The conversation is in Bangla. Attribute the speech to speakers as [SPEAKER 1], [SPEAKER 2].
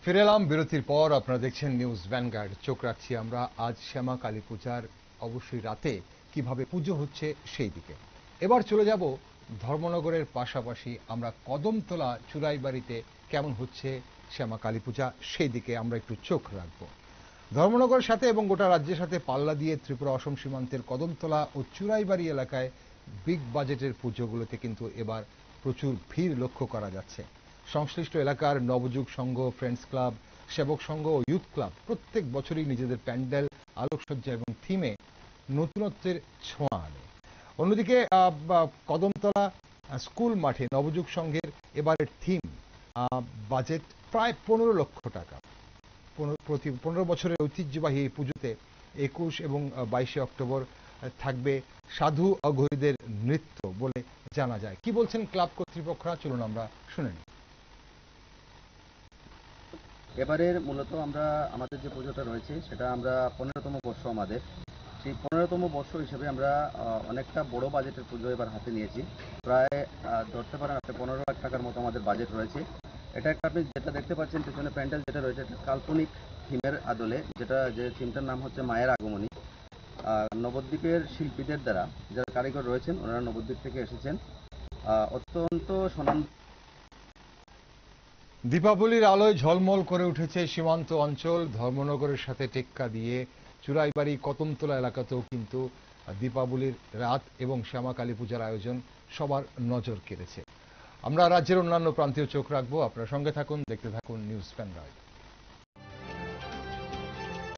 [SPEAKER 1] ফিরে এলাম বিরতির পর। আপনারা দেখছেন নিউজ ভ্যানগার্ড। চোখ রাখছি আমরা আজ শ্যামা কালী পূজার অবশ্যই রাতে কিভাবে পুজো হচ্ছে সেই দিকে। এবার চলে যাব ধর্মনগরের পাশাপাশি আমরা কদমতলা চুরাইবাড়িতে কেমন হচ্ছে শ্যামা কালী পূজা সেই দিকে আমরা একটু চোখ রাখব। ধর্মনগরের সাথে এবং গোটা রাজ্যের সাথে পাল্লা দিয়ে ত্রিপুরা অসম সীমান্তের কদমতলা ও চুরাইবাড়ি এলাকায় বিগ বাজেটের পুজোগুলোতে কিন্তু এবার প্রচুর ভিড় লক্ষ্য করা যাচ্ছে। সংশ্লিষ্ট এলাকার নবযুগ সংঘ, ফ্রেন্ডস ক্লাব, সেবক সংঘ ও ইউথ ক্লাব প্রত্যেক বছরই নিজেদের প্যান্ডেল, আলোকসজ্জা এবং থিমে নতুনত্বের ছোঁয়া আনে। অন্যদিকে কদমতলা স্কুল মাঠে নবযুগ সংঘের এবারের থিম বাজেট প্রায় 15 লক্ষ টাকা। প্রতি 15 বছরের ঐতিহ্যবাহী এই পুজোতে 21 এবং 22 অক্টোবর থাকবে সাধু অঘরীদের নৃত্য বলে জানা যায়। কি বলছেন ক্লাব কর্তৃপক্ষরা, চলুন আমরা শুনে নিই।
[SPEAKER 2] এবারের মূলত আমরা আমাদের যে পুজোটা রয়েছে সেটা আমরা 15তম বর্ষ আমাদের। সেই 15তম বর্ষ হিসেবে আমরা অনেকটা বড় বাজেটের পুজো এবার হাতে নিয়েছি। প্রায় ধরতে পারেন আপনি 15 লাখ টাকার মতো আমাদের বাজেট রয়েছে। এটা একটা আপনি যেটা দেখতে পাচ্ছেন পেছনে প্যান্ডেল যেটা রয়েছে এটা কাল্পনিক থিমের আদলে, যে থিমটার নাম হচ্ছে মায়ের আগমনী। নবদ্বীপের শিল্পীদের দ্বারা যারা কারিগর রয়েছেন ওনারা নবদ্বীপ থেকে এসেছেন। অত্যন্ত স্বনাম।
[SPEAKER 1] দীপাবলির আলোয় ঝলমল করে উঠেছে সীমান্ত অঞ্চল। ধর্মনগরের সাথে টেক্কা দিয়ে চুরাইবাড়ি কদমতলা এলাকাতেও কিন্তু দীপাবলির রাত এবং শ্যামা কালী পূজার আয়োজন সবার নজর কেড়েছে। আমরা রাজ্যের অন্যান্য প্রান্তীয় চোখ রাখবো। আপনার সঙ্গে থাকুন, দেখতে থাকুন নিউজ ভ্যানগার্ড।